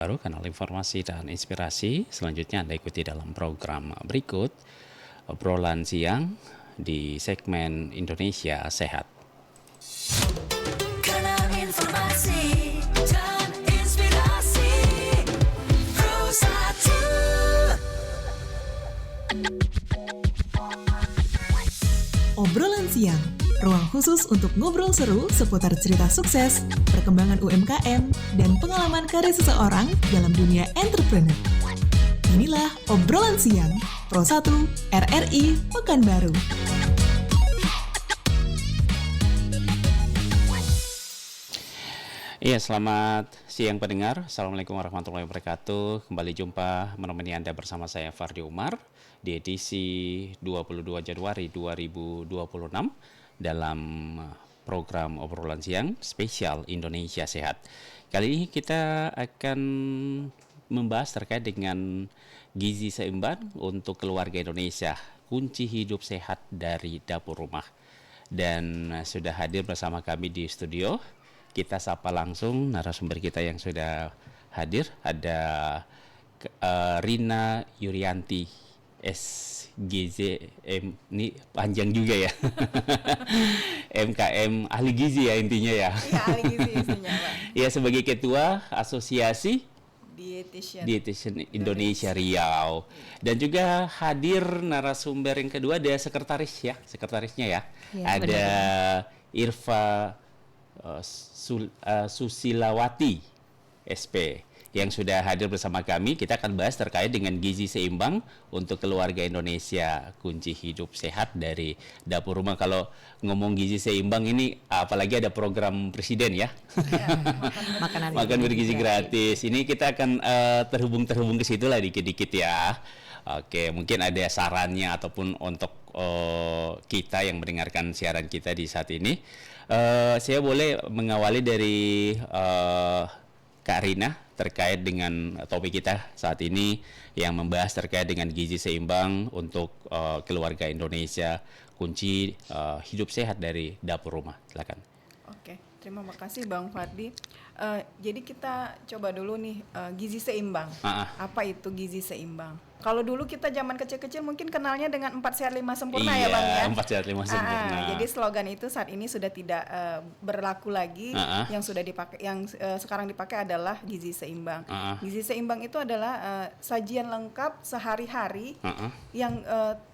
Baru kanal informasi dan inspirasi. Selanjutnya Anda ikuti dalam program berikut obrolan siang di segmen Indonesia Sehat. Kanal informasi dan inspirasi Pro 1. Obrolan siang, ruang khusus untuk ngobrol seru seputar cerita sukses, perkembangan UMKM, dan pengalaman karir seseorang dalam dunia entrepreneur. Inilah Obrolan Siang, Pro 1 RRI Pekanbaru. Iya, selamat siang pendengar. Assalamualaikum warahmatullahi wabarakatuh. Kembali jumpa menemani Anda bersama saya Fardi Umar di edisi 22 Januari 2026 dalam program obrolan siang spesial Indonesia Sehat. Kali ini kita akan membahas terkait dengan gizi seimbang untuk keluarga Indonesia, kunci hidup sehat dari dapur rumah. Dan sudah hadir bersama kami di studio. Kita sapa langsung narasumber kita yang sudah hadir. Ada Rina Yurianti, SGZM, ini panjang juga ya. MKM ahli gizi ya intinya ya. Iya, ahli gizi isinya, Pak. Ya, sebagai ketua Asosiasi Dietitian Indonesia Riau. Dan juga hadir narasumber yang kedua, ada sekretarisnya ya. Ya, Ada benar. Irfa Susilawati SP yang sudah hadir bersama kami. Kita akan bahas terkait dengan gizi seimbang untuk keluarga Indonesia, kunci hidup sehat dari dapur rumah. Kalau ngomong gizi seimbang ini apalagi ada program presiden ya, makan bergizi gratis. Ini kita akan terhubung ke situ lah dikit-dikit ya. Oke, mungkin ada sarannya ataupun untuk kita yang mendengarkan siaran kita di saat ini. Saya boleh mengawali dari Kak Rina terkait dengan topik kita saat ini yang membahas terkait dengan gizi seimbang untuk keluarga Indonesia, kunci hidup sehat dari dapur rumah. Silakan. Oke, terima kasih Bang Fardi. Jadi kita coba dulu nih gizi seimbang. Apa itu gizi seimbang? Kalau dulu kita zaman kecil-kecil mungkin kenalnya dengan 4 sehat 5 sempurna ya Bang ya. 4 sehat 5 sempurna. Jadi slogan itu saat ini sudah tidak berlaku lagi. Yang sudah dipakai, yang sekarang dipakai adalah gizi seimbang. Gizi seimbang itu adalah sajian lengkap sehari-hari yang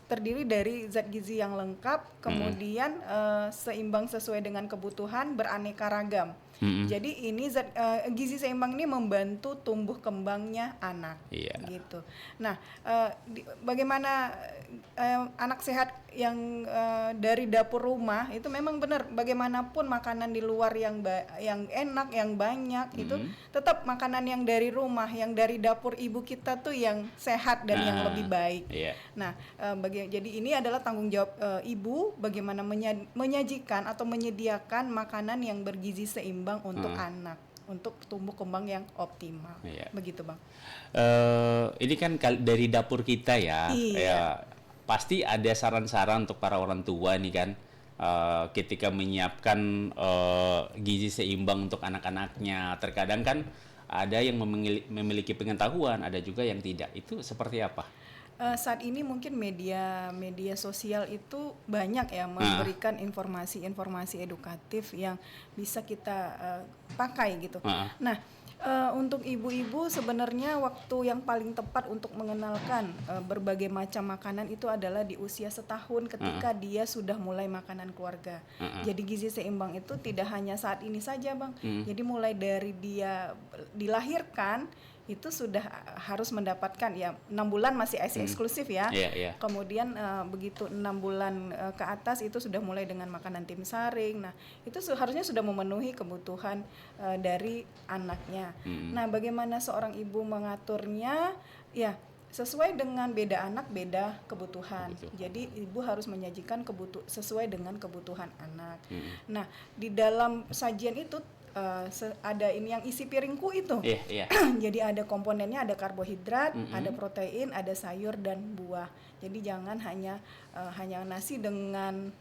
terdiri dari zat gizi yang lengkap, kemudian seimbang sesuai dengan kebutuhan, beraneka ragam. Jadi ini gizi seimbang ini membantu tumbuh kembangnya anak, gitu. Nah, bagaimana anak sehat yang dari dapur rumah itu memang benar. Bagaimanapun makanan di luar yang enak, yang banyak itu tetap makanan yang dari rumah, yang dari dapur ibu kita tuh yang sehat dan yang lebih baik. Nah, jadi ini adalah tanggung jawab ibu bagaimana menyajikan atau menyediakan makanan yang bergizi seimbang untuk anak, untuk tumbuh kembang yang optimal. Begitu Bang. Ini kan dari dapur kita ya. Iya. Pasti ada saran-saran untuk para orang tua nih kan, ketika menyiapkan gizi seimbang untuk anak-anaknya. Terkadang kan ada yang memiliki pengetahuan, ada juga yang tidak. Itu seperti apa? Saat ini mungkin media sosial itu banyak ya memberikan informasi edukatif yang bisa kita pakai gitu. Nah, untuk ibu-ibu sebenarnya waktu yang paling tepat untuk mengenalkan berbagai macam makanan itu adalah di usia setahun ketika dia sudah mulai makanan keluarga. Jadi gizi seimbang itu tidak hanya saat ini saja Bang. Jadi mulai dari dia dilahirkan itu sudah harus mendapatkan ya 6 bulan masih ASI eksklusif ya. Kemudian begitu 6 bulan ke atas itu sudah mulai dengan makanan tim saring. Nah, itu harusnya sudah memenuhi kebutuhan dari anaknya. Nah, bagaimana seorang ibu mengaturnya? Ya, sesuai dengan beda anak beda kebutuhan. Jadi ibu harus menyajikan sesuai dengan kebutuhan anak. Nah, di dalam sajian itu ada ini yang isi piringku itu. Jadi ada komponennya, ada karbohidrat, ada protein, ada sayur dan buah. Jadi jangan hanya nasi dengan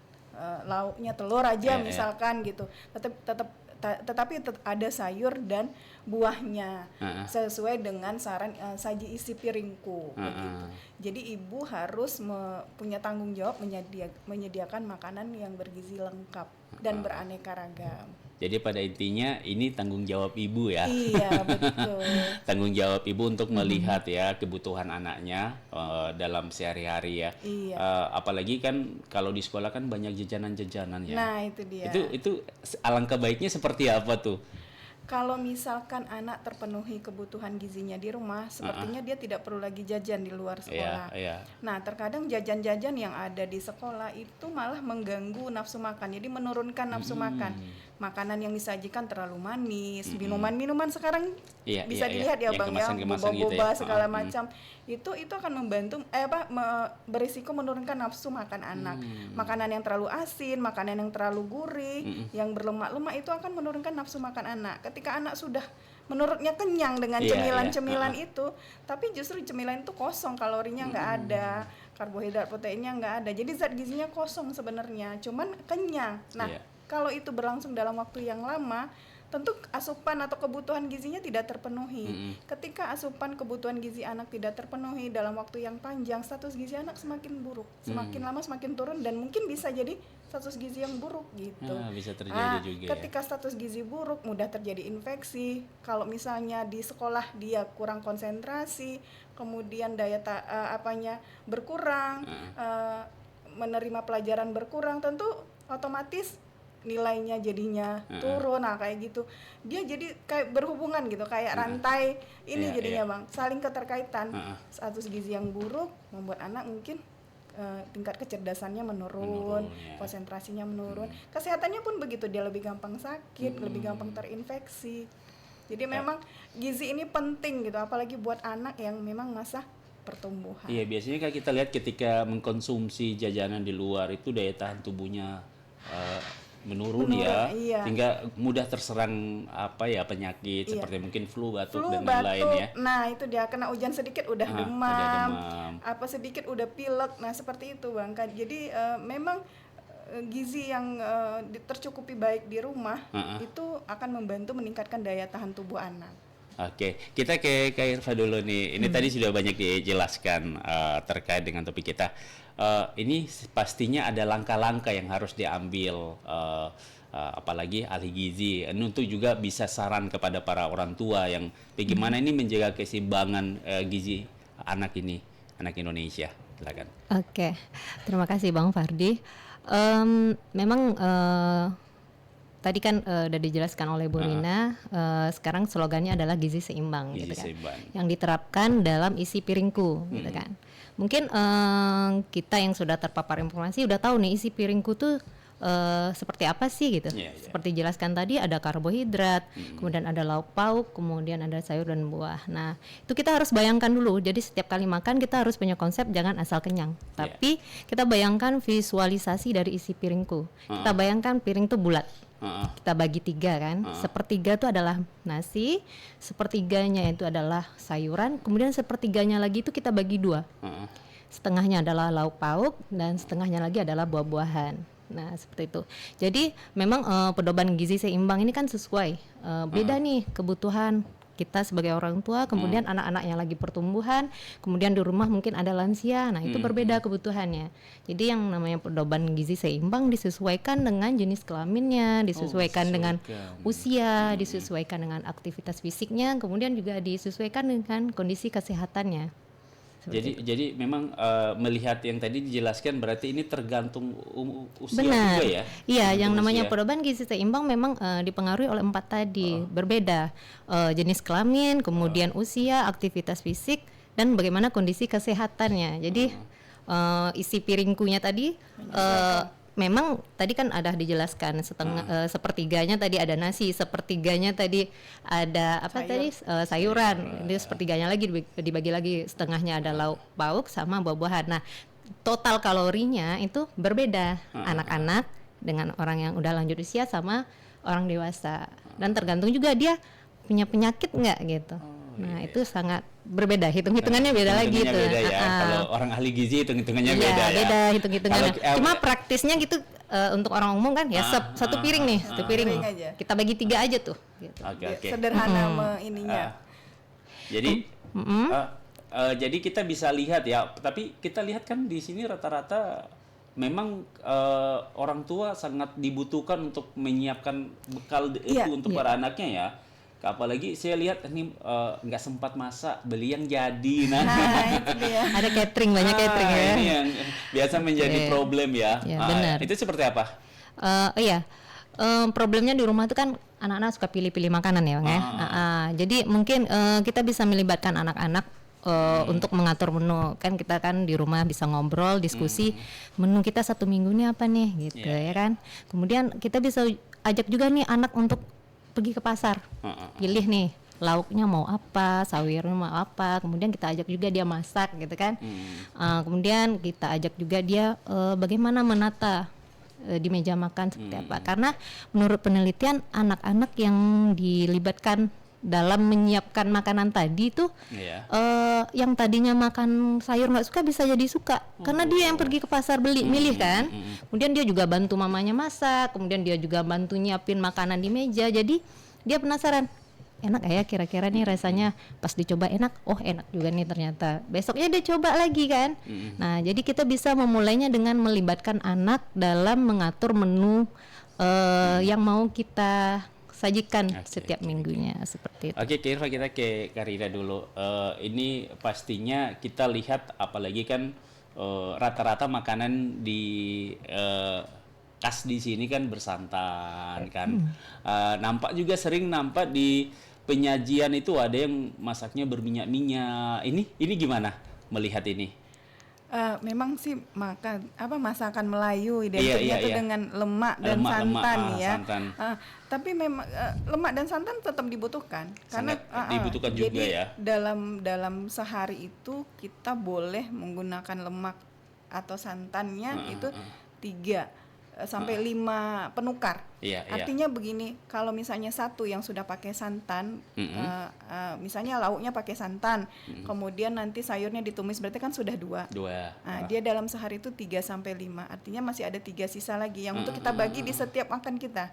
lauknya telur aja misalkan gitu. Tetap tetapi ada sayur dan buahnya sesuai dengan saran saji isi piringku begitu. Jadi ibu harus punya tanggung jawab menyediakan makanan yang bergizi lengkap dan beraneka ragam. Jadi pada intinya ini tanggung jawab ibu ya. Iya, betul. Tanggung jawab ibu untuk melihat ya kebutuhan anaknya dalam sehari-hari ya. Iya. Apalagi kan kalau di sekolah kan banyak jajanan-jajanan ya. Nah, itu dia. Itu alangkah baiknya seperti apa tuh? Kalau misalkan anak terpenuhi kebutuhan gizinya di rumah, sepertinya dia tidak perlu lagi jajan di luar sekolah. Nah, terkadang jajan-jajan yang ada di sekolah itu malah mengganggu nafsu makan. Jadi menurunkan nafsu makan. Makanan yang disajikan terlalu manis, minuman-minuman sekarang bisa dilihat ya Bang ya, boba-boba segala macam. Itu akan membantu berisiko menurunkan nafsu makan anak. Makanan yang terlalu asin, makanan yang terlalu gurih, yang berlemak-lemak itu akan menurunkan nafsu makan anak. Ketika anak sudah menurutnya kenyang dengan cemilan-cemilan itu, tapi justru cemilan itu kosong, kalorinya nggak ada, karbohidrat proteinnya nggak ada, jadi zat gizinya kosong sebenarnya, cuman kenyang. Nah, kalau itu berlangsung dalam waktu yang lama, tentu asupan atau kebutuhan gizinya tidak terpenuhi. Ketika asupan kebutuhan gizi anak tidak terpenuhi dalam waktu yang panjang, status gizi anak semakin buruk, semakin lama semakin turun, dan mungkin bisa jadi status gizi yang buruk gitu. Bisa terjadi juga. Ketika status gizi buruk, mudah terjadi infeksi. Kalau misalnya di sekolah dia kurang konsentrasi, kemudian daya berkurang, menerima pelajaran berkurang, tentu otomatis nilainya jadinya turun. Nah, kayak gitu dia jadi kayak berhubungan gitu, kayak rantai ini jadinya Bang, saling keterkaitan. Status gizi yang buruk membuat anak mungkin tingkat kecerdasannya menurun, konsentrasinya menurun, kesehatannya pun begitu, dia lebih gampang sakit, lebih gampang terinfeksi. Jadi memang gizi ini penting gitu, apalagi buat anak yang memang masa pertumbuhan. Iya, biasanya kan kita lihat ketika mengkonsumsi jajanan di luar itu daya tahan tubuhnya menurun ya, sehingga mudah terserang penyakit seperti mungkin flu, batuk dan lain-lain ya. Nah, itu dia, kena hujan sedikit udah demam, apa sedikit udah pilek. Nah, seperti itu Bang. Jadi memang gizi yang tercukupi baik di rumah itu akan membantu meningkatkan daya tahan tubuh anak. Oke, kita ke Kak Irfa dulu nih. Ini tadi sudah banyak dijelaskan terkait dengan topik kita. Ini pastinya ada langkah-langkah yang harus diambil, apalagi ahli gizi. Untuk juga bisa saran kepada para orang tua yang bagaimana ini menjaga keseimbangan gizi anak ini, anak Indonesia. Silakan. Oke, terima kasih Bang Fardi. Memang tadi kan udah dijelaskan oleh Bu Rina, sekarang slogannya adalah gizi seimbang, gizi gitu kan, seimbang, yang diterapkan dalam isi piringku, gitu kan. Mungkin kita yang sudah terpapar informasi udah tahu nih isi piringku tuh seperti apa sih gitu. Seperti jelaskan tadi, ada karbohidrat, kemudian ada lauk pauk, kemudian ada sayur dan buah. Nah, itu kita harus bayangkan dulu. Jadi setiap kali makan kita harus punya konsep jangan asal kenyang. Tapi kita bayangkan visualisasi dari isi piringku. Kita bayangkan piring tuh bulat. Kita bagi 3 kan, sepertiga itu adalah nasi, sepertiganya itu adalah sayuran, kemudian sepertiganya lagi itu kita bagi 2, setengahnya adalah lauk pauk dan setengahnya lagi adalah buah-buahan. Nah, seperti itu. Jadi memang pedoman gizi seimbang ini kan sesuai beda nih kebutuhan kita sebagai orang tua, kemudian anak-anak yang lagi pertumbuhan, kemudian di rumah mungkin ada lansia. Nah, itu berbeda kebutuhannya. Jadi yang namanya pedoman gizi seimbang disesuaikan dengan jenis kelaminnya, disesuaikan dengan usia, disesuaikan dengan aktivitas fisiknya, kemudian juga disesuaikan dengan kondisi kesehatannya. Jadi memang melihat yang tadi dijelaskan berarti ini tergantung usia. Benar. Juga ya. Iya, yang namanya pedoman gizi seimbang memang dipengaruhi oleh 4 tadi, berbeda jenis kelamin, kemudian usia, aktivitas fisik, dan bagaimana kondisi kesehatannya. Jadi isi piringkunya tadi memang tadi kan ada dijelaskan sepertiganya tadi ada nasi, sepertiganya tadi ada sayuran, jadi sepertiganya lagi dibagi lagi, setengahnya ada lauk pauk sama buah-buahan. Nah, total kalorinya itu berbeda anak-anak dengan orang yang udah lanjut usia sama orang dewasa, dan tergantung juga dia punya penyakit nggak gitu. Itu sangat berbeda, hitungannya beda lagi tuh. Beda ya. Kalau orang ahli gizi hitungannya beda ya. Beda hitungannya. Cuma praktisnya gitu untuk orang umum kan ya satu piring nih, satu piring. Piring aja. Kita bagi 3 aja tuh. Gitu. Oke. Sederhana ininya. Jadi jadi kita bisa lihat ya, tapi kita lihat kan di sini rata-rata memang orang tua sangat dibutuhkan untuk menyiapkan bekal itu untuk para anaknya ya. Apalagi saya lihat ini nggak sempat masak, beli yang jadi. Nah, Itu dia. Ada catering, banyak catering ya. Ini yang biasa menjadi problem ya. Ya, benar. Itu seperti apa? Iya. Problemnya di rumah itu kan anak-anak suka pilih-pilih makanan ya, Bang ya. Jadi mungkin kita bisa melibatkan anak-anak untuk mengatur menu. Kan kita kan di rumah bisa ngobrol, diskusi menu kita 1 minggu ini apa nih gitu ya kan. Kemudian kita bisa ajak juga nih anak untuk pergi ke pasar. Pilih nih lauknya mau apa, sayurnya mau apa. Kemudian kita ajak juga dia masak gitu kan. Kemudian kita ajak juga dia bagaimana menata di meja makan seperti apa. Karena menurut penelitian anak-anak yang dilibatkan dalam menyiapkan makanan tadi tuh yang tadinya makan sayur nggak suka bisa jadi suka karena dia yang pergi ke pasar beli milih kan. Kemudian dia juga bantu mamanya masak, kemudian dia juga bantu nyiapin makanan di meja, jadi dia penasaran enak ya kira-kira nih rasanya, pas dicoba enak, oh enak juga nih ternyata, besoknya dia coba lagi kan. Nah jadi kita bisa memulainya dengan melibatkan anak dalam mengatur menu yang mau kita sajikan setiap minggunya seperti itu. Oke, Irfa, kita ke Karina dulu. Ini pastinya kita lihat, apalagi kan rata-rata makanan di khas di sini kan bersantan kan. Nampak juga sering nampak di penyajian itu ada yang masaknya berminyak-minyak. Ini gimana melihat ini? Memang sih masakan Melayu identiknya itu dengan lemak dan santan ya. Tapi memang lemak dan santan tetap dibutuhkan. Sangat karena dibutuhkan juga jadi ya. dalam sehari itu kita boleh menggunakan lemak atau santannya itu 3 sampai 5 penukar. Artinya begini, kalau misalnya satu yang sudah pakai santan, misalnya lauknya pakai santan, kemudian nanti sayurnya ditumis, berarti kan sudah 2. Dia dalam sehari itu 3 sampai 5. Artinya masih ada 3 sisa lagi yang untuk kita bagi di setiap makan kita.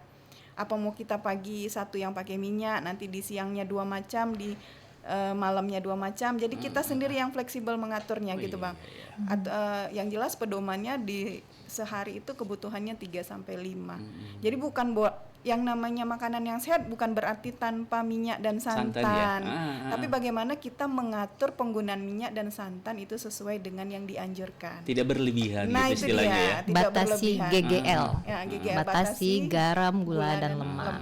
Apa mau kita pagi satu yang pakai minyak, nanti di siangnya 2 macam, di malamnya 2 macam. Jadi kita sendiri yang fleksibel mengaturnya gitu, Bang. Yang jelas pedomannya di sehari itu kebutuhannya 3 sampai 5. Jadi bukan yang namanya makanan yang sehat bukan berarti tanpa minyak dan santan. Tapi bagaimana kita mengatur penggunaan minyak dan santan itu sesuai dengan yang dianjurkan. Tidak berlebihan Nah, gitu itu istilahnya dia, ya. tidak Batasi berlebihan. GGL. GGL Batasi garam, gula dan lemak.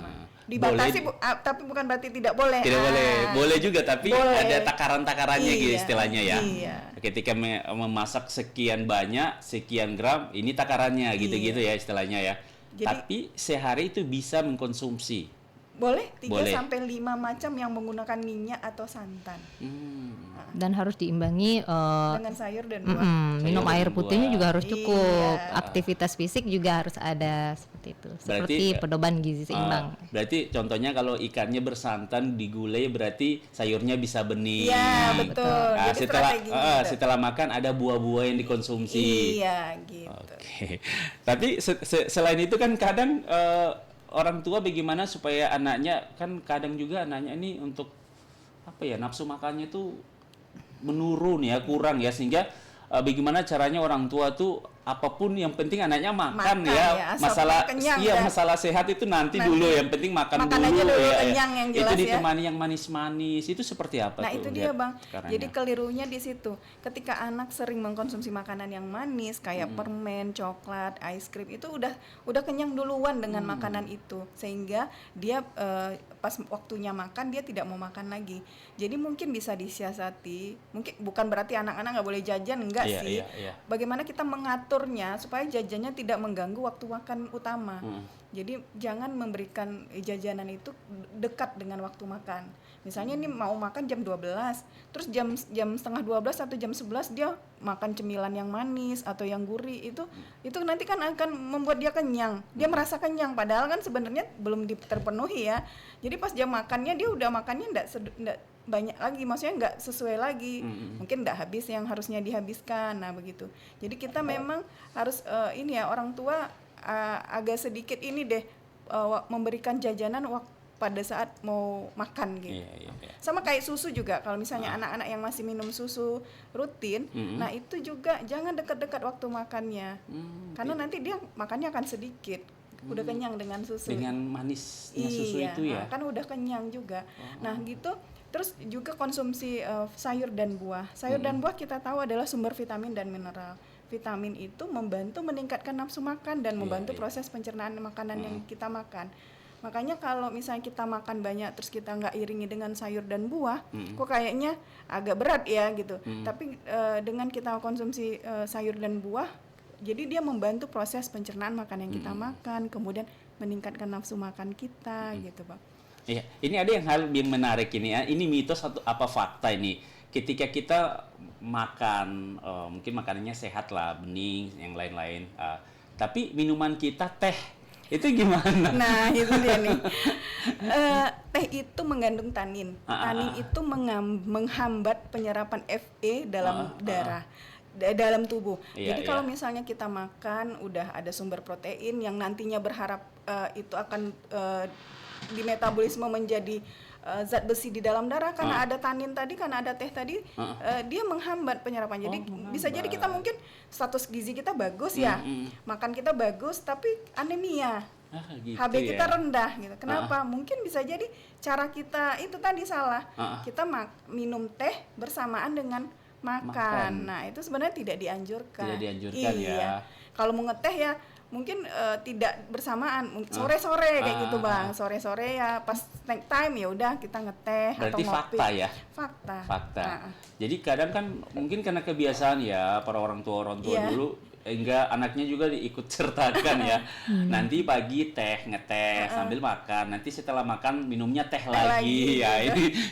Dibatasi tapi bukan berarti tidak boleh. Tidak boleh. Boleh juga, tapi boleh. ada takaran-takarannya gitu istilahnya ya. Iya. Ketika memasak sekian banyak, sekian gram, ini takarannya gitu-gitu ya istilahnya ya. Jadi, tapi sehari itu bisa mengkonsumsi. Boleh 3 Boleh. sampai 5 macam yang menggunakan minyak atau santan. Dan harus diimbangi Dengan sayur dan buah. minum Sayur air dan putihnya buah. juga harus cukup. Iya. Aktivitas fisik juga harus ada seperti itu. Seperti pedoman gizi seimbang. Berarti contohnya kalau ikannya bersantan digulai, berarti sayurnya bisa bening. Iya, betul. Jadi strateginya gitu. Setelah makan ada buah-buah yang dikonsumsi. Iya, gitu. Oke. Tapi selain itu kan kadang orang tua bagaimana supaya anaknya, kan kadang juga anaknya ini untuk apa ya, nafsu makannya tuh menurun ya, kurang ya, sehingga bagaimana caranya orang tua tuh apapun yang penting anaknya makan ya. Masalah kenyang, masalah sehat itu nanti dulu, yang penting makan dulu aja dulu ya. kenyang yang jelas itu ya. ditemani yang manis-manis itu seperti apa Nah tuh? itu dia, Bang. Caranya. Jadi kelirunya di situ. Ketika anak sering mengkonsumsi makanan yang manis kayak permen, coklat, ice cream, itu udah kenyang duluan dengan makanan itu, sehingga dia pas waktunya makan dia tidak mau makan lagi. Jadi mungkin bisa disiasati. Mungkin bukan berarti anak-anak nggak boleh jajan, enggak sih. Iya. Bagaimana kita mengaturnya supaya jajannya tidak mengganggu waktu makan utama. Jadi jangan memberikan jajanan itu dekat dengan waktu makan. Misalnya ini mau makan jam 12, terus jam setengah 12 atau jam 11 dia makan cemilan yang manis atau yang gurih, itu nanti kan akan membuat dia kenyang. Dia merasa kenyang padahal kan sebenarnya belum terpenuhi ya. Jadi pas jam makannya dia udah makannya enggak banyak lagi, maksudnya nggak sesuai lagi, mungkin nggak habis yang harusnya dihabiskan. Nah begitu. Jadi kita memang harus ini ya, orang tua agak sedikit ini deh memberikan jajanan pada saat mau makan gitu. Sama kayak susu juga, kalau misalnya anak-anak yang masih minum susu rutin, nah itu juga jangan dekat-dekat waktu makannya, karena nanti dia makannya akan sedikit, udah kenyang dengan susu. Dengan manisnya susu itu ya. Kan udah kenyang juga. Nah gitu. Terus juga konsumsi sayur dan buah. Sayur dan buah kita tahu adalah sumber vitamin dan mineral. Vitamin itu membantu meningkatkan nafsu makan dan membantu proses pencernaan makanan yang kita makan. Makanya kalau misalnya kita makan banyak terus kita nggak iringi dengan sayur dan buah, kok kayaknya agak berat ya gitu. Tapi dengan kita konsumsi sayur dan buah, jadi dia membantu proses pencernaan makanan yang kita makan, kemudian meningkatkan nafsu makan kita gitu, Pak. Iya, ini ada hal yang menarik ini ya. Ini mitos atau apa fakta ini? Ketika kita makan, mungkin makanannya sehat lah, bening, yang lain-lain. Tapi minuman kita teh, itu gimana? Nah, itu dia nih. Teh itu mengandung tanin. Tanin itu menghambat penyerapan Fe dalam darah. Dalam tubuh. Jadi kalau misalnya kita makan udah ada sumber protein yang nantinya berharap itu akan dimetabolisme menjadi zat besi di dalam darah karena ada tanin tadi, karena ada teh tadi, dia menghambat penyerapan. Jadi bisa jadi kita mungkin status gizi kita bagus ya, makan kita bagus tapi anemia. Gitu HB kita rendah gitu. Kenapa? Mungkin bisa jadi cara kita itu tadi salah. Kita minum teh bersamaan dengan makan. Nah, itu sebenarnya tidak dianjurkan. Tidak dianjurkan ya. Kalau mau ngeteh ya mungkin tidak bersamaan, sore-sore kayak gitu, Bang. Sore-sore ya pas snack time ya udah kita ngeteh. Berarti atau ngopi. fakta ya. Fakta. Jadi kadang kan mungkin karena kebiasaan ya para orang tua dulu, enggak anaknya juga diikut sertakan ya. Nanti pagi ngeteh sambil makan, nanti setelah makan minumnya teh lagi. Ya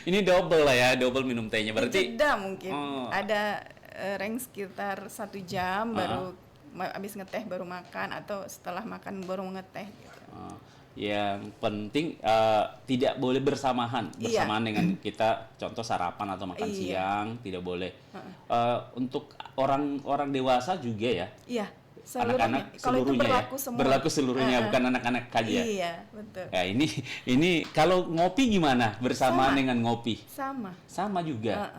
ini double lah ya, double minum tehnya. Berarti jeda mungkin ada range sekitar 1 jam baru habis ngeteh baru makan, atau setelah makan baru ngeteh gitu. Yang penting tidak boleh bersamaan dengan kita, contoh sarapan atau makan siang tidak boleh. Untuk orang dewasa juga ya. Iya. Anak-anak seluruhnya berlaku seluruhnya, bukan anak-anak aja. Iya, betul. Ya ini kalau ngopi gimana bersamaan dengan ngopi? Sama juga.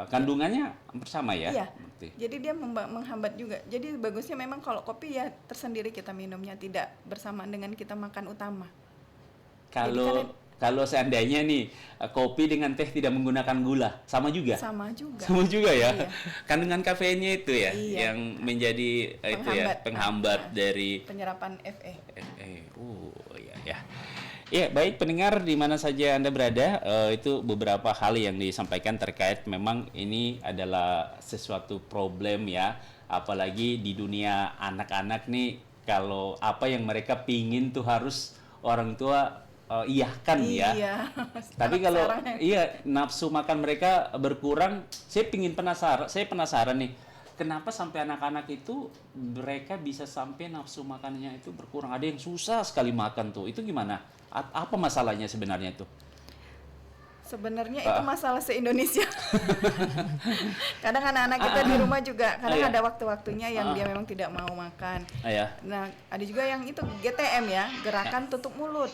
Kandungannya bersama ya? Iya. Jadi dia menghambat juga. Jadi bagusnya memang kalau kopi ya tersendiri kita minumnya, tidak bersamaan dengan kita makan utama. Kalau seandainya nih kopi dengan teh tidak menggunakan gula, sama juga? Sama juga ya? Iya. Kandungan kafeinnya itu ya yang menjadi penghambat dari penyerapan Fe. Ya. Ya, baik pendengar di mana saja Anda berada, itu beberapa hal yang disampaikan terkait memang ini adalah sesuatu problem ya, apalagi di dunia anak-anak nih, kalau apa yang mereka pingin tuh harus orang tua iyahkan ya. Tapi kalau nafsu makan mereka berkurang, saya penasaran nih, kenapa sampai anak-anak itu mereka bisa sampai nafsu makannya itu berkurang? Ada yang susah sekali makan tuh, itu gimana? Apa masalahnya sebenarnya itu? Sebenarnya itu masalah se-Indonesia. Kadang anak-anak kita di rumah juga kadang ada waktu-waktunya yang dia memang tidak mau makan. Nah, ada juga yang itu GTM ya, gerakan tutup mulut.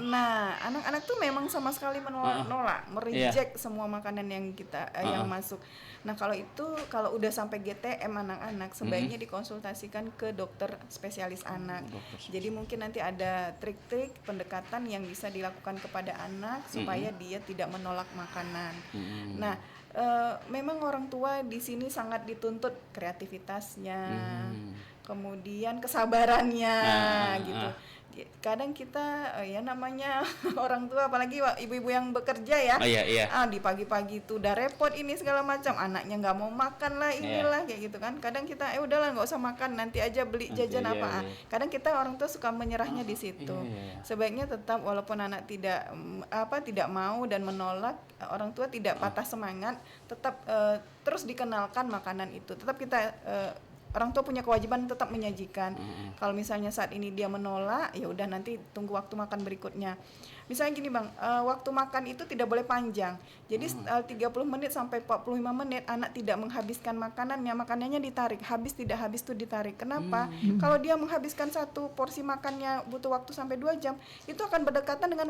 Nah, anak-anak tuh memang sama sekali menolak, mereject semua makanan yang kita yang masuk. Nah, kalau udah sampai GTM anak-anak sebaiknya dikonsultasikan ke dokter spesialis anak. Jadi mungkin nanti ada trik-trik pendekatan yang bisa dilakukan kepada anak supaya dia tidak menolak makanan. Nah, memang orang tua di sini sangat dituntut kreativitasnya, kemudian kesabarannya gitu. Kadang kita ya namanya orang tua, apalagi ibu-ibu yang bekerja ya, di pagi-pagi itu udah repot ini segala macam, anaknya nggak mau makan lah, inilah kayak gitu kan. Kadang kita udahlah nggak usah makan, nanti aja beli jajan Kadang kita orang tua suka menyerahnya di situ. Sebaiknya tetap, walaupun anak tidak mau dan menolak, orang tua tidak patah semangat, tetap terus dikenalkan makanan itu. Tetap kita orang tua punya kewajiban tetap menyajikan. Kalau misalnya saat ini dia menolak, ya udah nanti tunggu waktu makan berikutnya. Misalnya gini Bang, waktu makan itu tidak boleh panjang. Jadi 30 menit sampai 45 menit anak tidak menghabiskan makanannya ditarik. Habis tidak habis tuh ditarik. Kenapa? Kalau dia menghabiskan satu porsi makannya butuh waktu sampai 2 jam, itu akan berdekatan dengan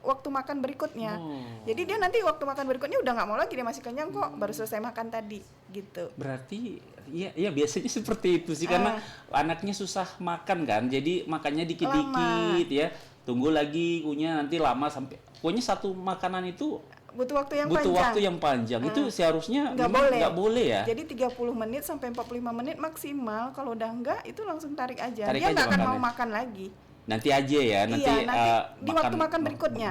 waktu makan berikutnya. Jadi dia nanti waktu makan berikutnya udah nggak mau lagi, dia masih kenyang kok, baru selesai makan tadi gitu. Berarti ya biasanya seperti itu sih, karena anaknya susah makan kan, jadi makannya dikit-dikit ya, tunggu lagi kunyah nanti lama sampai pokoknya satu makanan itu butuh waktu yang panjang. Itu seharusnya nggak boleh ya. Jadi 30 menit sampai 45 menit maksimal. Kalau udah enggak itu langsung tarik aja. Dia aja nggak akan mau makannya. makan lagi. Nanti aja ya, nanti di waktu makan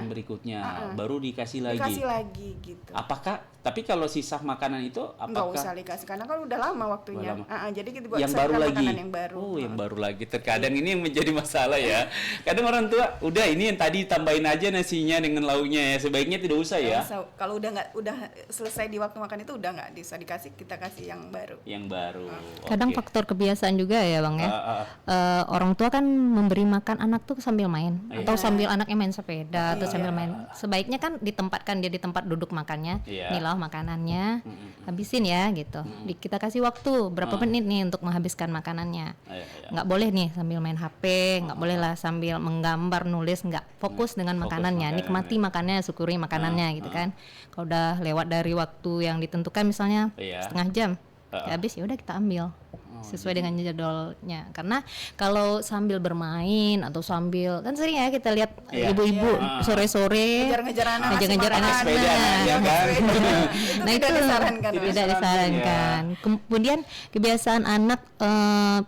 berikutnya. Baru dikasih lagi gitu. Apakah tapi kalau sisa makanan itu nggak apakah usah dikasih karena kan udah lama waktunya. Jadi kita buat yang baru lagi yang baru. yang baru lagi. Terkadang ini yang menjadi masalah ya. Kadang orang tua udah ini yang tadi tambahin aja nasinya dengan lauknya ya, sebaiknya tidak usah ya. Kalau udah selesai di waktu makan itu udah nggak bisa dikasih, kita kasih yang baru. Kadang faktor kebiasaan juga ya Bang ya. Orang tua kan memberi makan anak tuh sambil main atau sambil anaknya main sepeda atau sambil main. Sebaiknya kan ditempatkan dia di tempat duduk makannya. Nih loh makanannya, habisin ya gitu. Kita kasih waktu berapa menit nih untuk menghabiskan makanannya. Nggak boleh nih sambil main HP, nggak boleh lah sambil menggambar, nulis, nggak. Fokus dengan makanannya, nikmati makannya, syukuri makanannya gitu kan. Kalau udah lewat dari waktu yang ditentukan misalnya setengah jam, ya habis ya udah kita ambil sesuai dengan jadwalnya. Karena kalau sambil bermain atau sambil kan sering ya kita lihat ibu-ibu sore-sore ngejar-ngejar anak sepeda ya kan. Nah itu tidak disarankan. Kemudian kebiasaan anak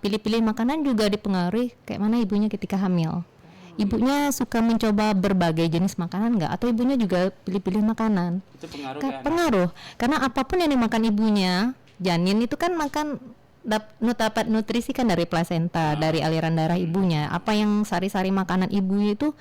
pilih-pilih makanan juga dipengaruhi kayak mana ibunya ketika hamil. Ibunya suka mencoba berbagai jenis makanan nggak? Atau ibunya juga pilih-pilih makanan? Itu pengaruh. Karena apapun yang dimakan ibunya, janin itu kan makan dapat nutrisi kan dari plasenta, dari aliran darah ibunya. Apa yang sari-sari makanan ibu itu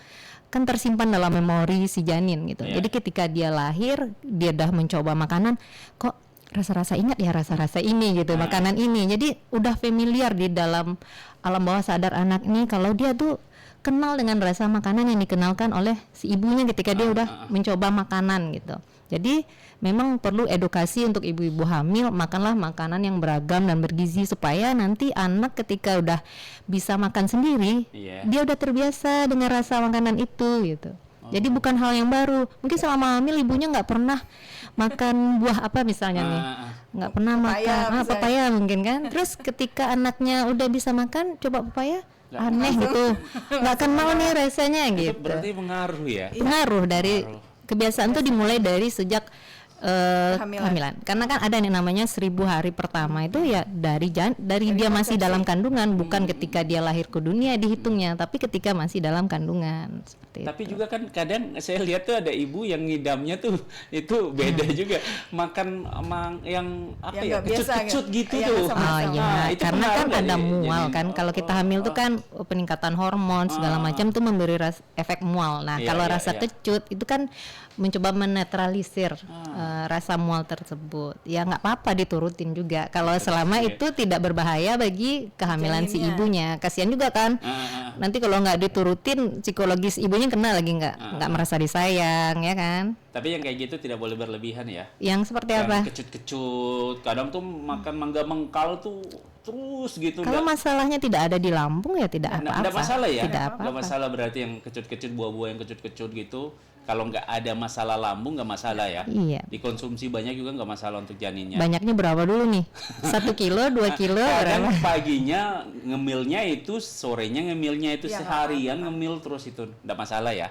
kan tersimpan dalam memori si janin gitu. Jadi ketika dia lahir, dia dah mencoba makanan, kok rasa-rasa ingat ya rasa-rasa ini gitu, makanan ini. Jadi udah familiar di dalam alam bawah sadar anak ini kalau dia tuh kenal dengan rasa makanan yang dikenalkan oleh si ibunya ketika dia udah mencoba makanan gitu. Jadi memang perlu edukasi untuk ibu-ibu hamil, makanlah makanan yang beragam dan bergizi supaya nanti anak ketika udah bisa makan sendiri, dia udah terbiasa dengan rasa makanan itu gitu. Jadi bukan hal yang baru. Mungkin selama hamil ibunya nggak pernah makan buah apa misalnya nih, nggak pernah makan papaya mungkin kan. Terus ketika anaknya udah bisa makan, coba papaya, aneh gitu, nggak akan mau nih rasanya gitu. Berarti pengaruh ya? Pengaruh dari kebiasaan tuh dimulai dari sejak kehamilan. Karena kan ada yang namanya 1000 hari pertama itu ya dari dia masih dalam kandungan, bukan ketika dia lahir ke dunia dihitungnya, tapi ketika masih dalam kandungan. Tapi juga kan kadang saya lihat tuh ada ibu yang ngidamnya tuh itu beda juga, makan yang apa ya kecut-kecut gitu tuh. Karena kan ada mual kan. Kalau kita hamil tuh kan peningkatan hormon segala macam tuh memberi efek mual. Nah kalau rasa kecut itu kan mencoba menetralisir rasa mual tersebut. Ya nggak apa-apa diturutin juga kalau selama itu tidak berbahaya bagi kehamilan si ibunya. Kasihan juga kan nanti kalau nggak diturutin psikologis ibunya kena lagi, nggak merasa disayang ya kan. Tapi yang kayak gitu tidak boleh berlebihan ya. Yang seperti apa? Kecut-kecut, kadang tuh makan mangga mengkal tuh terus gitu. Kalau masalahnya tidak ada di lambung ya tidak apa-apa. Tidak masalah ya. Tidak masalah berarti yang kecut-kecut, buah-buah yang kecut-kecut gitu. Kalau nggak ada masalah lambung nggak masalah ya. Iya. Dikonsumsi banyak juga nggak masalah untuk janinnya. Banyaknya berapa dulu nih? 1 kilo, 2 kilo berapa? Paginya ngemilnya itu, sorenya ngemilnya itu seharian ngemil terus itu nggak masalah ya.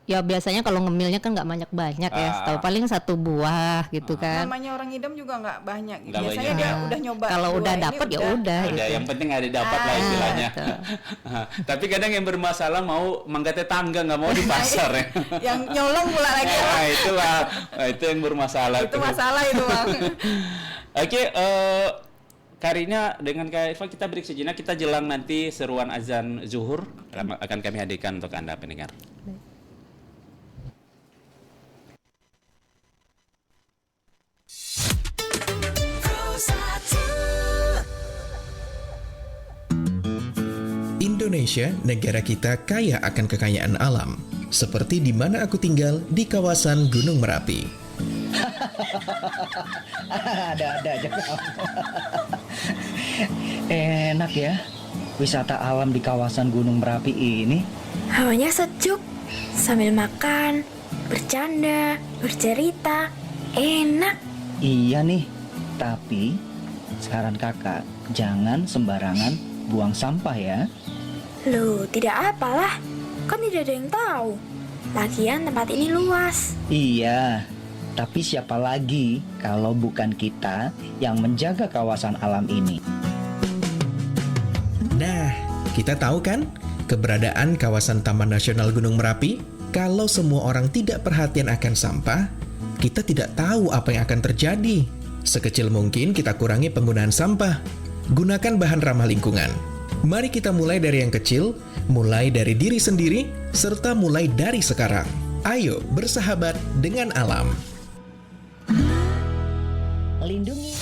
Ya biasanya kalau ngemilnya kan nggak banyak-banyak ya, setahu paling 1 buah gitu kan. Namanya orang ngidam juga nggak banyak. Gak biasanya banyak. dia udah nyoba. Kalau udah dapat ya udah. Yang penting ada dapat lah istilahnya. Tapi kadang yang bermasalah mau mangga tetangga, nggak mau di pasar ya. Yang nyolong pula lagi. Itulah, itu yang bermasalah. Itu masalah itu Bang. Oke, Karina dengan Kak Eva kita break sejenak, kita jelang nanti seruan azan zuhur akan kami hadirkan untuk Anda pendengar. Indonesia, negara kita kaya akan kekayaan alam. seperti di mana aku tinggal di kawasan Gunung Merapi. Ada aja. Enak ya, wisata alam di kawasan Gunung Merapi ini. Hawanya sejuk, sambil makan, bercanda, bercerita, enak. Iya nih, tapi saran kakak, jangan sembarangan buang sampah ya. Loh, tidak apalah, kan tidak ada yang tahu. Lagian tempat ini luas. Iya, tapi siapa lagi kalau bukan kita yang menjaga kawasan alam ini? Nah, kita tahu kan keberadaan kawasan Taman Nasional Gunung Merapi? Kalau semua orang tidak perhatian akan sampah, kita tidak tahu apa yang akan terjadi. Sekecil mungkin kita kurangi penggunaan sampah. Gunakan bahan ramah lingkungan. Mari kita mulai dari yang kecil, mulai dari diri sendiri, serta mulai dari sekarang. Ayo bersahabat dengan alam. Lindungi.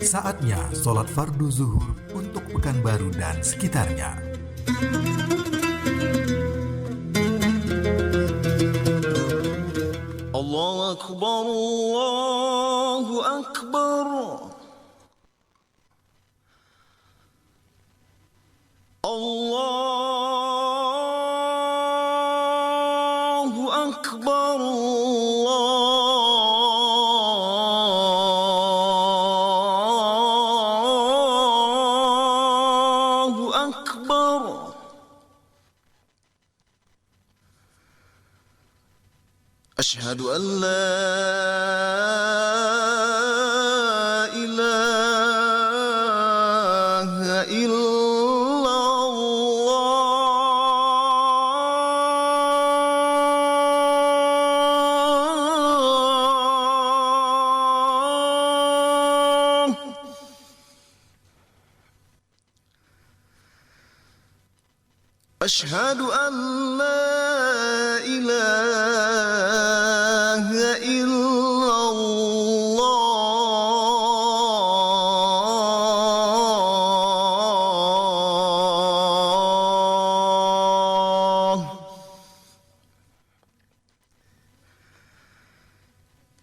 Saatnya sholat fardu zuhur untuk Pekanbaru dan sekitarnya. Allahu Akbar, Allahu Akbar. Allahu Akbar, Allahu Akbar. أشهد أن لا إله إلا الله. أشهد أن لا إله إلا الله.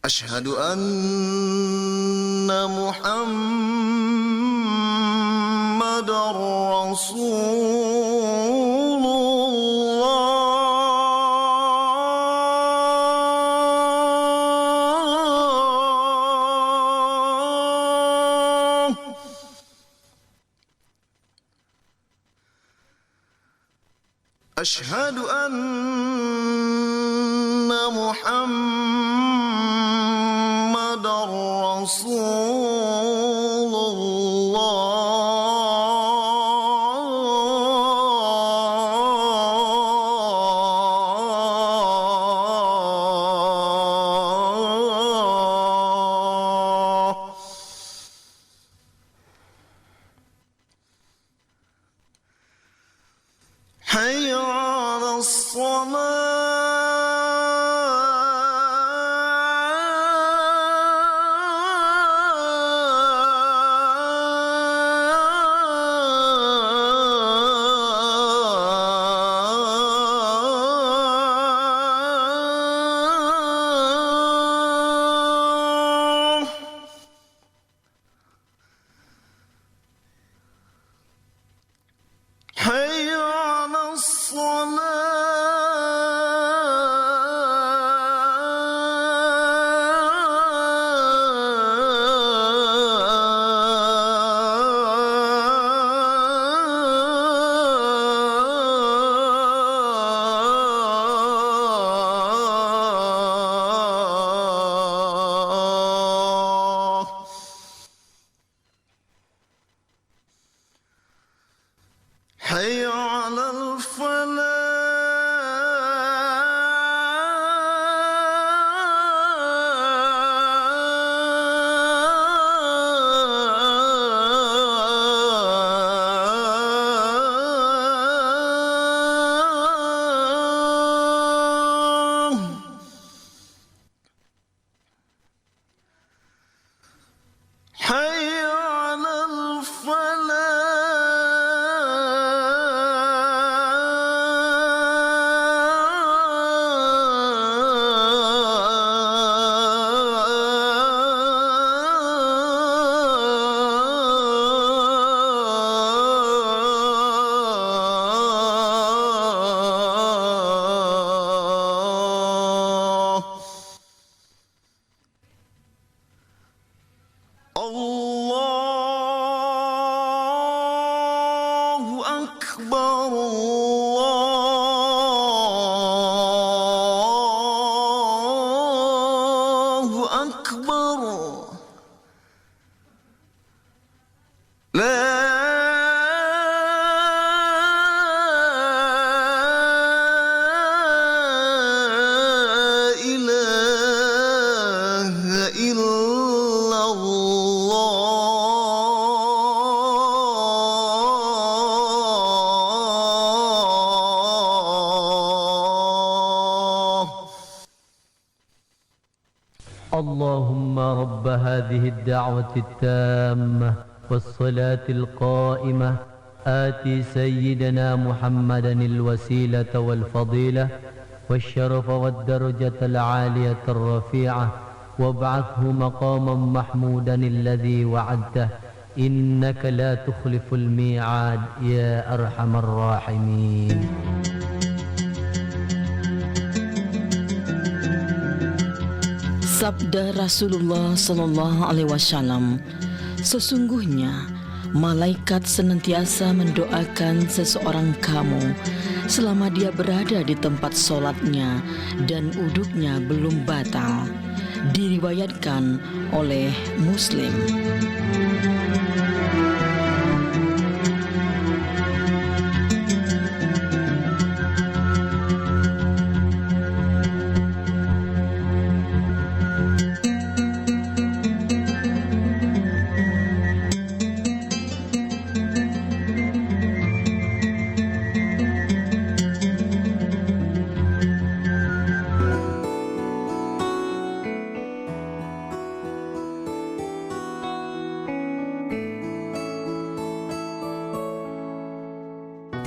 أشهد أن محمد رسول الله. أشهد أن محمد رسول الله. حي على الصلاة. حي على الصلاة. حي على الفلاح. حي على أكبر الله أكبر لا إله إلا الله اللهم رب هذه الدعوة التامة والصلاة القائمة آتي سيدنا محمدا الوسيلة والفضيلة والشرف والدرجة العالية الرفيعة وابعثه مقاما محمودا الذي وعدته إنك لا تخلف الميعاد يا أرحم الراحمين. Sabda Rasulullah Sallallahu Alaihi Wasallam, sesungguhnya malaikat senantiasa mendoakan seseorang kamu selama dia berada di tempat sholatnya dan uduknya belum batal. Diriwayatkan oleh Muslim.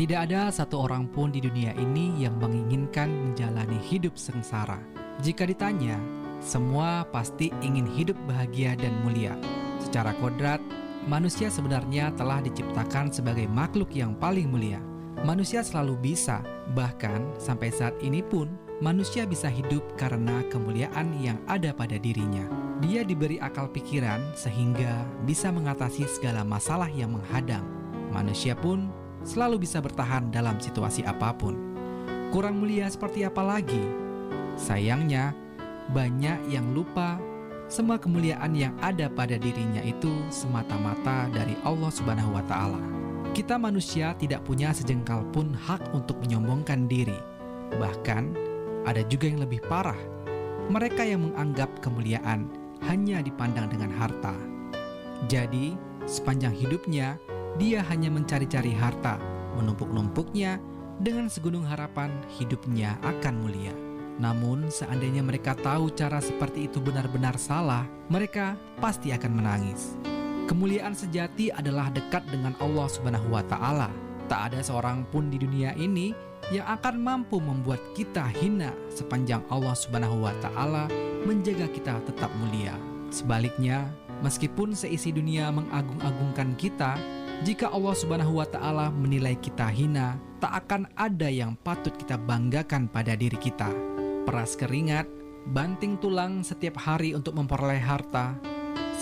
Tidak ada satu orang pun di dunia ini yang menginginkan menjalani hidup sengsara. Jika ditanya, semua pasti ingin hidup bahagia dan mulia. Secara kodrat, manusia sebenarnya telah diciptakan sebagai makhluk yang paling mulia. Manusia selalu bisa, bahkan sampai saat ini pun, manusia bisa hidup karena kemuliaan yang ada pada dirinya. Dia diberi akal pikiran sehingga bisa mengatasi segala masalah yang menghadang. Manusia pun selalu bisa bertahan dalam situasi apapun. Kurang mulia seperti apa lagi? Sayangnya, banyak yang lupa semua kemuliaan yang ada pada dirinya itu semata-mata dari Allah Subhanahu wa Ta'ala. Kita manusia tidak punya sejengkal pun hak untuk menyombongkan diri. Bahkan, ada juga yang lebih parah. Mereka yang menganggap kemuliaan hanya dipandang dengan harta. Jadi, sepanjang hidupnya, dia hanya mencari-cari harta, menumpuk-numpuknya dengan segunung harapan hidupnya akan mulia. Namun, seandainya mereka tahu cara seperti itu benar-benar salah, mereka pasti akan menangis. Kemuliaan sejati adalah dekat dengan Allah Subhanahu wa Ta'ala. Tak ada seorang pun di dunia ini yang akan mampu membuat kita hina sepanjang Allah Subhanahu wa Ta'ala menjaga kita tetap mulia. Sebaliknya, meskipun seisi dunia mengagung-agungkan kita, jika Allah Subhanahu wa Ta'ala menilai kita hina, tak akan ada yang patut kita banggakan pada diri kita. Peras keringat, banting tulang setiap hari untuk memperoleh harta,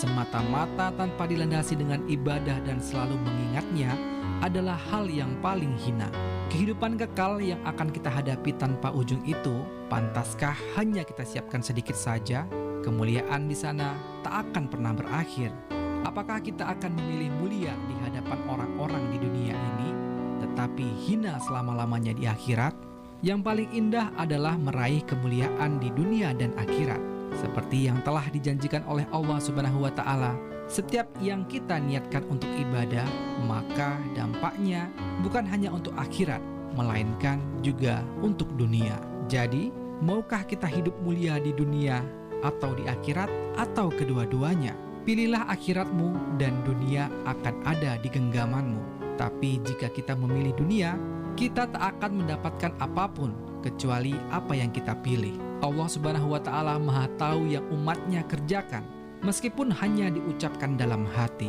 semata-mata tanpa dilandasi dengan ibadah dan selalu mengingatnya, adalah hal yang paling hina. Kehidupan kekal yang akan kita hadapi tanpa ujung itu, pantaskah hanya kita siapkan sedikit saja? Kemuliaan di sana tak akan pernah berakhir. Apakah kita akan memilih mulia di hadapan orang-orang di dunia ini, tetapi hina selama-lamanya di akhirat? Yang paling indah adalah meraih kemuliaan di dunia dan akhirat, seperti yang telah dijanjikan oleh Allah Subhanahu wa Ta'ala. Setiap yang kita niatkan untuk ibadah, maka dampaknya bukan hanya untuk akhirat, melainkan juga untuk dunia. Jadi, maukah kita hidup mulia di dunia atau di akhirat, atau kedua-duanya? Pilihlah akhiratmu dan dunia akan ada di genggamanmu. Tapi jika kita memilih dunia, kita tak akan mendapatkan apapun kecuali apa yang kita pilih. Allah Subhanahu wa Ta'ala Maha tahu yang umatnya kerjakan, meskipun hanya diucapkan dalam hati.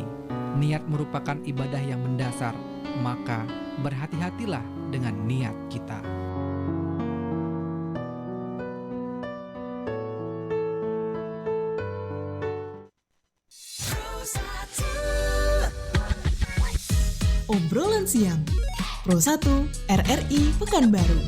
Niat merupakan ibadah yang mendasar, maka berhati-hatilah dengan niat kita. Obrolan siang. Pro 1 RRI Pekanbaru.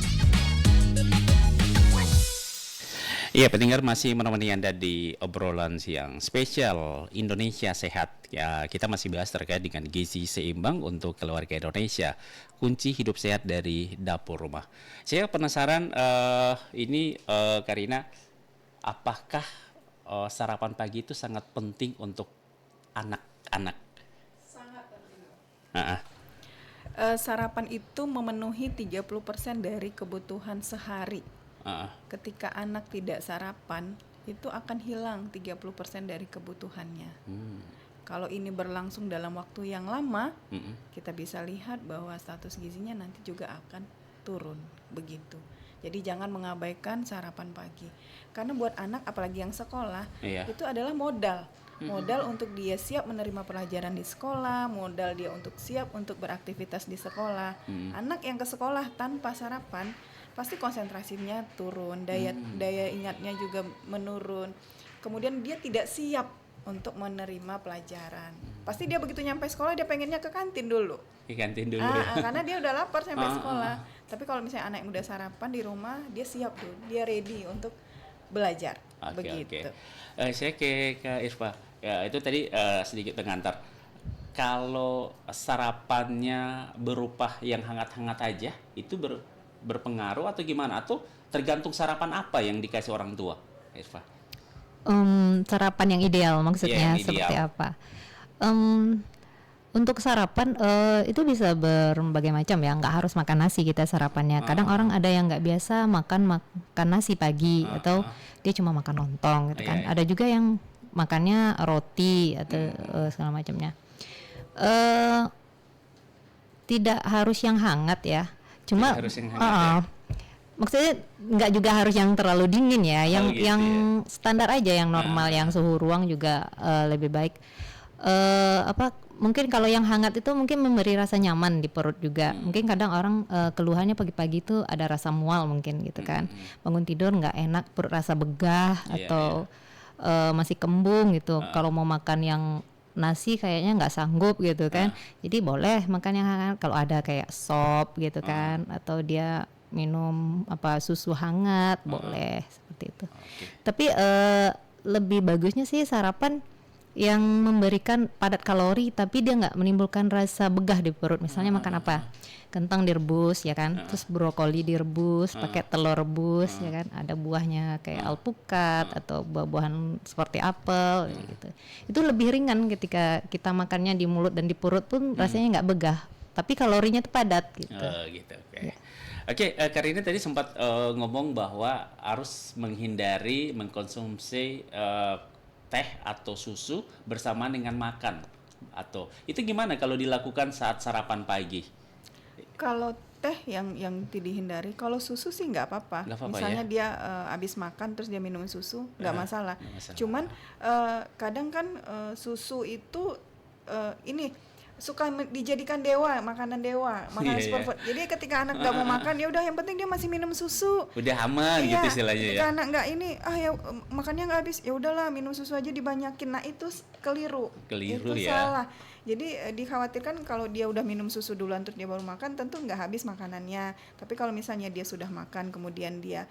Iya, pendengar masih menemani Anda di obrolan siang spesial Indonesia Sehat. Ya, kita masih bahas terkait dengan gizi seimbang untuk keluarga Indonesia. Kunci hidup sehat dari dapur rumah. Saya penasaran Karina, apakah sarapan pagi itu sangat penting untuk anak-anak? Sangat penting. Sarapan itu memenuhi 30% dari kebutuhan sehari. Ketika anak tidak sarapan, itu akan hilang 30% dari kebutuhannya. Kalau ini berlangsung dalam waktu yang lama, kita bisa lihat bahwa status gizinya nanti juga akan turun, begitu. Jadi jangan mengabaikan sarapan pagi. Karena buat anak, apalagi yang sekolah, itu adalah modal. Modal untuk dia siap menerima pelajaran di sekolah, modal dia untuk siap untuk beraktivitas di sekolah. Anak yang ke sekolah tanpa sarapan, pasti konsentrasinya turun, daya ingatnya juga menurun. Kemudian dia tidak siap untuk menerima pelajaran. Pasti dia begitu nyampe sekolah dia pengennya ke kantin dulu. Karena dia udah lapar sampai sekolah. Tapi kalau misalnya anak yang udah sarapan di rumah, dia siap tuh, dia ready untuk belajar. Begitu. Saya ke Irfa. Ya, itu tadi sedikit pengantar. Kalau sarapannya berupa yang hangat-hangat aja, itu berpengaruh atau gimana? Atau tergantung sarapan apa yang dikasih orang tua, Irfa? Sarapan yang ideal maksudnya yang seperti ideal. apa? Untuk sarapan itu bisa berbagai macam ya, nggak harus makan nasi kita sarapannya. Kadang orang ada yang nggak biasa makan nasi pagi atau dia cuma makan lontong gitu kan. Ada juga yang makannya roti atau segala macamnya. Tidak harus yang hangat ya. Cuma maksudnya nggak juga harus yang terlalu dingin ya, yang standar aja, yang normal, yang suhu ruang juga lebih baik. Mungkin kalau yang hangat itu mungkin memberi rasa nyaman di perut juga. Mungkin kadang orang keluhannya pagi-pagi itu ada rasa mual mungkin gitu kan. Bangun tidur nggak enak, perut rasa begah atau masih kembung gitu. Kalau mau makan yang nasi kayaknya nggak sanggup gitu kan. Jadi boleh makan yang hangat kalau ada kayak sop gitu kan, atau dia minum susu hangat, boleh seperti itu. Tapi lebih bagusnya sih sarapan yang memberikan padat kalori tapi dia nggak menimbulkan rasa begah di perut. Misalnya makan apa? Kentang direbus ya kan, terus brokoli direbus, pakai telur rebus ya kan, ada buahnya kayak alpukat atau buah-buahan seperti apel gitu. Itu lebih ringan ketika kita makannya di mulut dan di perut pun rasanya nggak begah, tapi kalorinya tuh padat gitu. Oke, Karina tadi sempat ngomong bahwa harus menghindari mengkonsumsi teh atau susu bersamaan dengan makan. Atau itu gimana kalau dilakukan saat sarapan pagi? Kalau teh yang dihindari, kalau susu sih nggak apa-apa. Misalnya dia habis makan terus dia minum susu, nggak masalah. Cuman kadang kan susu itu suka dijadikan dewa, makanan superfood. Jadi ketika anak nggak mau makan, ya udah yang penting dia masih minum susu. Udah aman gitu istilahnya ya. Ketika anak nggak makannya nggak habis, ya udahlah minum susu aja dibanyakin. Nah itu keliru itu ya. salah. Jadi dikhawatirkan kalau dia udah minum susu duluan terus dia baru makan, tentu nggak habis makanannya. Tapi kalau misalnya dia sudah makan kemudian dia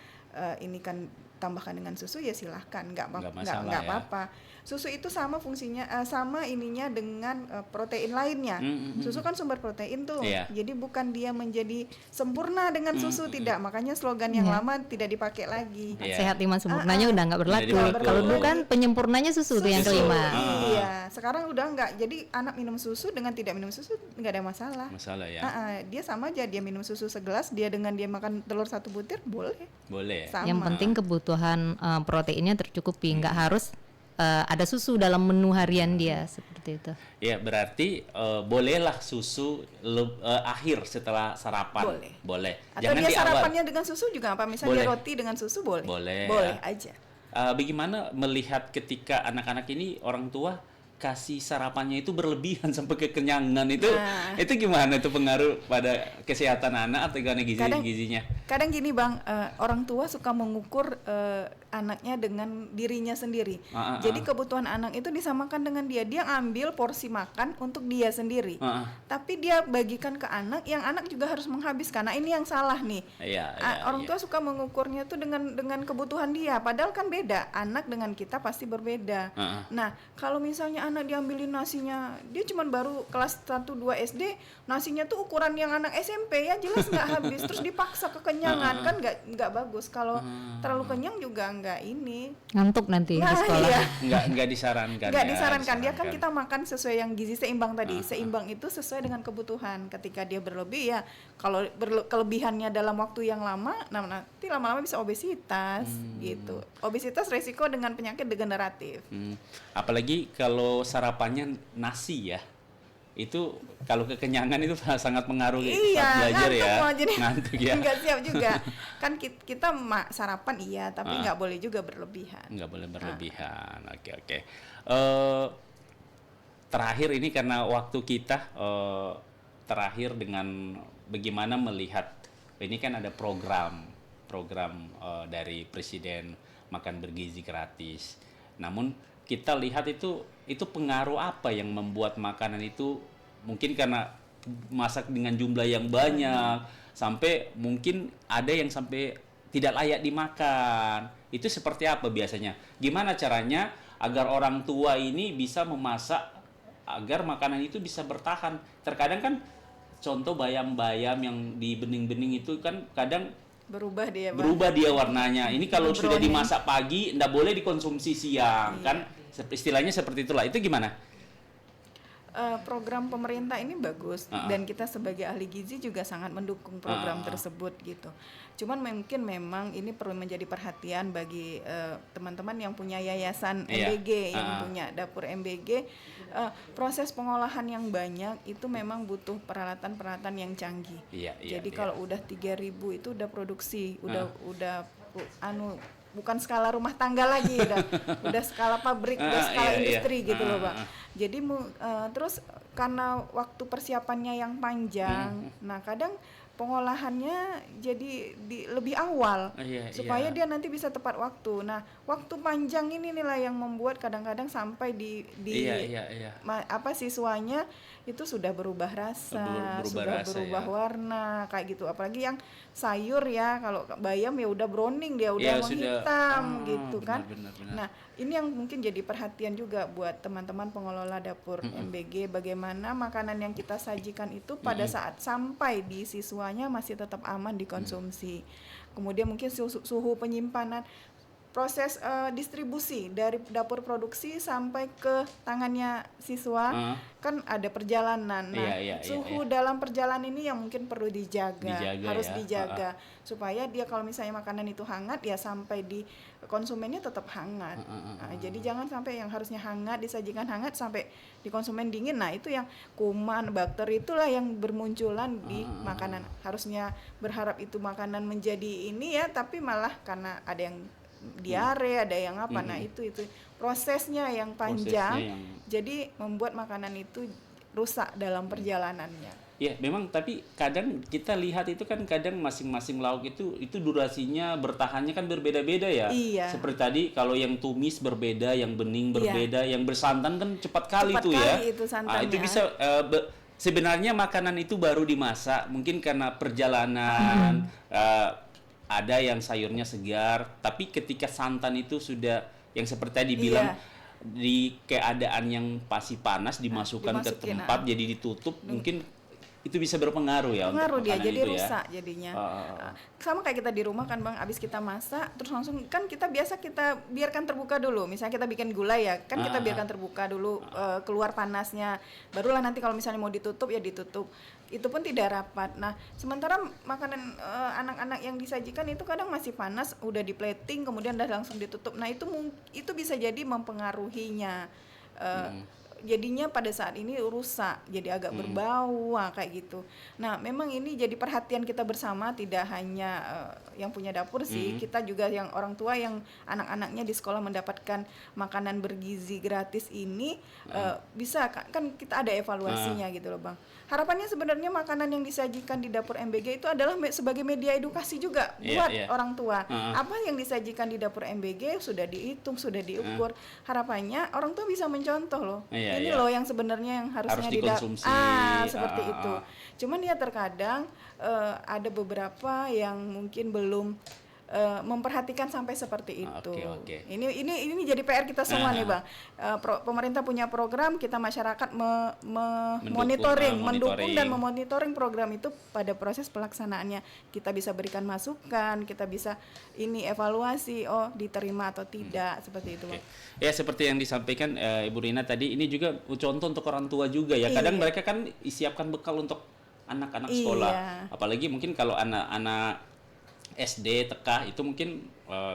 tambahkan dengan susu, ya silahkan, nggak apa-apa. Susu itu sama fungsinya, sama ininya dengan protein lainnya. Susu kan sumber protein tuh, jadi bukan dia menjadi sempurna dengan susu, tidak. Makanya slogan yang lama tidak dipakai lagi. Sehat lima sempurnanya udah nggak berlaku. Kalau dulu kan penyempurnanya susu tuh yang kelima. Iya, sekarang udah nggak. Jadi anak minum susu dengan tidak minum susu nggak ada masalah. Ya. Dia sama aja, dia minum susu segelas, dia makan telur 1 butir, boleh. Sama. Yang penting kebutuhan proteinnya tercukupi, nggak harus ada susu dalam menu harian dia, seperti itu. Ya, berarti bolehlah susu akhir setelah sarapan. Boleh. Atau dia sarapannya dengan susu juga apa? Misalnya roti dengan susu boleh. Boleh aja. Bagaimana melihat ketika anak-anak ini orang tua kasih sarapannya itu berlebihan sampai kekenyangan itu gimana itu pengaruh pada kesehatan anak atau gimana gizinya? kadang gini Bang, orang tua suka mengukur anaknya dengan dirinya sendiri. Jadi kebutuhan anak itu disamakan dengan dia ambil porsi makan untuk dia sendiri. Tapi dia bagikan ke anak, yang anak juga harus menghabiskan. Nah, ini yang salah nih. Orang tua suka mengukurnya tuh dengan kebutuhan dia, padahal kan beda. Anak dengan kita pasti berbeda. Nah, kalau misalnya anak diambilin nasinya, dia cuma baru kelas 1-2 SD, nasinya tuh ukuran yang anak SMP, ya jelas nggak habis. Terus dipaksa kekenyangan, kan nggak bagus. Kalau terlalu kenyang juga nggak ini. Ngantuk nanti di sekolah. Nggak disarankan. Nggak disarankan. Dia kan kita makan sesuai yang gizi seimbang tadi. Seimbang itu sesuai dengan kebutuhan. Ketika dia berlebih ya, kalau kelebihannya dalam waktu yang lama, nah nanti lama-lama bisa obesitas gitu. Obesitas resiko dengan penyakit degeneratif. Apalagi kalau sarapannya nasi ya. Itu kalau kekenyangan itu sangat mengaruhi saat belajar ya. Ngantuk ya. Nggak siap juga. Kan kita sarapan iya, tapi nggak boleh juga berlebihan. Nggak boleh berlebihan. Oke. Terakhir ini karena waktu kita terakhir dengan bagaimana melihat ini kan ada program dari Presiden makan bergizi gratis. Namun kita lihat itu pengaruh apa yang membuat makanan itu mungkin karena masak dengan jumlah yang banyak sampai mungkin ada yang sampai tidak layak dimakan. Itu seperti apa biasanya? Gimana caranya agar orang tua ini bisa memasak agar makanan itu bisa bertahan? Terkadang kan contoh bayam-bayam yang di bening-bening itu kan kadang berubah dia warnanya. Ini kalau sudah dimasak pagi nggak boleh dikonsumsi siang kan istilahnya seperti itulah. Itu gimana? Program pemerintah ini bagus dan kita sebagai ahli gizi juga sangat mendukung program tersebut gitu. Cuman mungkin memang ini perlu menjadi perhatian bagi teman-teman yang punya yayasan MBG, yang punya dapur MBG. Proses pengolahan yang banyak itu memang butuh peralatan-peralatan yang canggih. Jadi kalau udah 3.000 itu udah produksi, udah bukan skala rumah tangga lagi, udah skala pabrik, udah skala industri gitu loh Pak. Jadi terus karena waktu persiapannya yang panjang, nah kadang pengolahannya jadi lebih awal supaya dia nanti bisa tepat waktu. Nah, waktu panjang ini inilah yang membuat kadang-kadang sampai siswanya itu sudah berubah rasa, berubah warna kayak gitu. Apalagi yang sayur ya, kalau bayam ya udah browning, dia udah menghitam gitu kan. Benar. Nah, ini yang mungkin jadi perhatian juga buat teman-teman pengelola dapur MBG, bagaimana makanan yang kita sajikan itu pada saat sampai di siswanya masih tetap aman dikonsumsi. Kemudian mungkin suhu penyimpanan, proses distribusi dari dapur produksi sampai ke tangannya siswa kan ada perjalanan. Nah, suhu dalam perjalanan ini yang mungkin perlu harus dijaga supaya dia kalau misalnya makanan itu hangat ya sampai di konsumennya tetap hangat. Nah, jadi jangan sampai yang harusnya hangat disajikan hangat sampai di konsumen dingin. Nah, itu yang kuman, bakteri itulah yang bermunculan di makanan. Harusnya berharap itu makanan menjadi ini ya, tapi malah karena ada yang diare, ada yang apa. Nah, itu prosesnya yang panjang. Jadi membuat makanan itu rusak dalam perjalanannya. Ya, memang, tapi kadang kita lihat itu kan kadang masing-masing lauk itu durasinya bertahannya kan berbeda-beda ya. Seperti tadi kalau yang tumis berbeda, yang bening berbeda, yang bersantan kan cepat kali ya. Itu santannya. Itu bisa sebenarnya makanan itu baru dimasak, mungkin karena perjalanan ada yang sayurnya segar, tapi ketika santan itu sudah yang seperti tadi bilang di keadaan yang pasti panas dimasukkan ke tempat jadi ditutup, mungkin itu bisa berpengaruh ya. Pengaruh dia jadi rusak jadinya. Sama kayak kita di rumah kan Bang, abis kita masak terus langsung kan kita biarkan terbuka dulu. Misalnya kita bikin gulai ya, kan kita biarkan terbuka dulu keluar panasnya. Barulah nanti kalau misalnya mau ditutup ya ditutup. Itu pun tidak rapat. Nah, sementara makanan anak-anak yang disajikan itu kadang masih panas, udah di plating kemudian udah langsung ditutup. Nah, itu bisa jadi mempengaruhinya. jadinya pada saat ini rusak, jadi agak berbau kayak gitu. Nah, memang ini jadi perhatian kita bersama, tidak hanya yang punya dapur sih, kita juga yang orang tua yang anak-anaknya di sekolah mendapatkan makanan bergizi gratis ini bisa kan kita ada evaluasinya gitu loh Bang. Harapannya sebenarnya makanan yang disajikan di dapur MBG itu adalah sebagai media edukasi juga buat orang tua. Apa yang disajikan di dapur MBG sudah dihitung, sudah diukur. Harapannya orang tua bisa mencontoh loh. Ini loh yang sebenarnya yang harusnya dikonsumsi. Seperti itu. Cuman ya terkadang ada beberapa yang mungkin belum memperhatikan sampai seperti itu. Ini jadi PR kita semua nih Bang. Pemerintah punya program, kita masyarakat mendukung dan memonitoring program itu pada proses pelaksanaannya. Kita bisa berikan masukan, kita bisa evaluasi, diterima atau tidak, seperti itu Bang. Ya seperti yang disampaikan Ibu Rina tadi, ini juga contoh untuk orang tua juga ya. Kadang mereka kan siapkan bekal untuk anak-anak sekolah. Apalagi mungkin kalau anak-anak SD, TK itu mungkin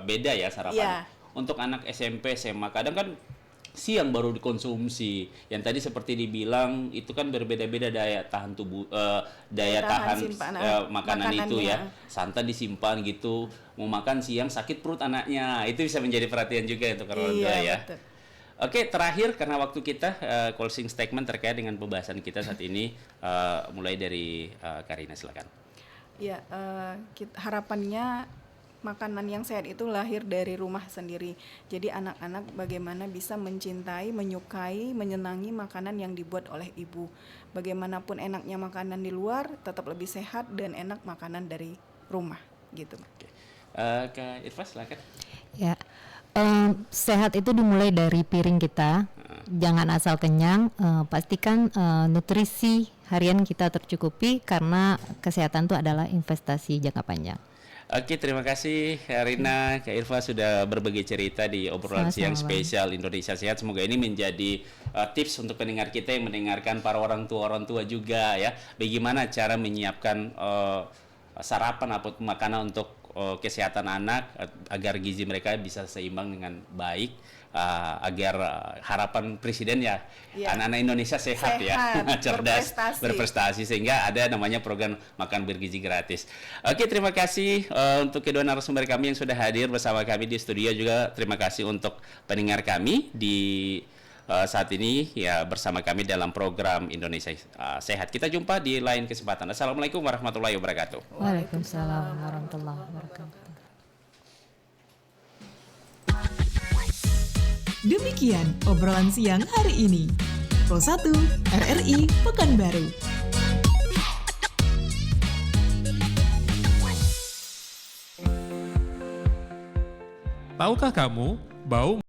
beda ya sarapan. Untuk anak SMP, SMA kadang kan siang baru dikonsumsi. Yang tadi seperti dibilang itu kan berbeda-beda daya tahan tubuh, daya tahan makanan itu ya. Santan disimpan gitu. Mau makan siang sakit perut anaknya. Itu bisa menjadi perhatian juga untuk orang tua ya. Betul. Oke, terakhir karena waktu kita closing statement terkait dengan pembahasan kita saat ini, mulai dari Karina silakan. Ya, harapannya makanan yang sehat itu lahir dari rumah sendiri. Jadi anak-anak bagaimana bisa mencintai, menyukai, menyenangi makanan yang dibuat oleh ibu. Bagaimanapun enaknya makanan di luar, tetap lebih sehat dan enak makanan dari rumah, gitu. Kak Irfa silakan. Ya, sehat itu dimulai dari piring kita. Jangan asal kenyang, pastikan nutrisi harian kita tercukupi karena kesehatan itu adalah investasi jangka panjang. Oke, terima kasih Rina, Kak Irfa sudah berbagi cerita di obrolan siang spesial Indonesia Sehat. Semoga ini menjadi tips untuk pendengar kita yang mendengarkan para orang tua juga ya. Bagaimana cara menyiapkan sarapan atau makanan untuk kesehatan anak agar gizi mereka bisa seimbang dengan baik. Agar harapan presiden ya anak-anak Indonesia sehat ya, cerdas, berprestasi sehingga ada namanya program makan bergizi gratis. Oke, terima kasih untuk kedua narasumber kami yang sudah hadir bersama kami di studio, juga terima kasih untuk pendengar kami di saat ini ya bersama kami dalam program Indonesia Sehat. Kita jumpa di lain kesempatan. Assalamualaikum warahmatullahi wabarakatuh. Waalaikumsalam warahmatullahi wabarakatuh. Demikian obrolan siang hari ini. Pro 1 RRI Pekanbaru. Tahukah kamu, bau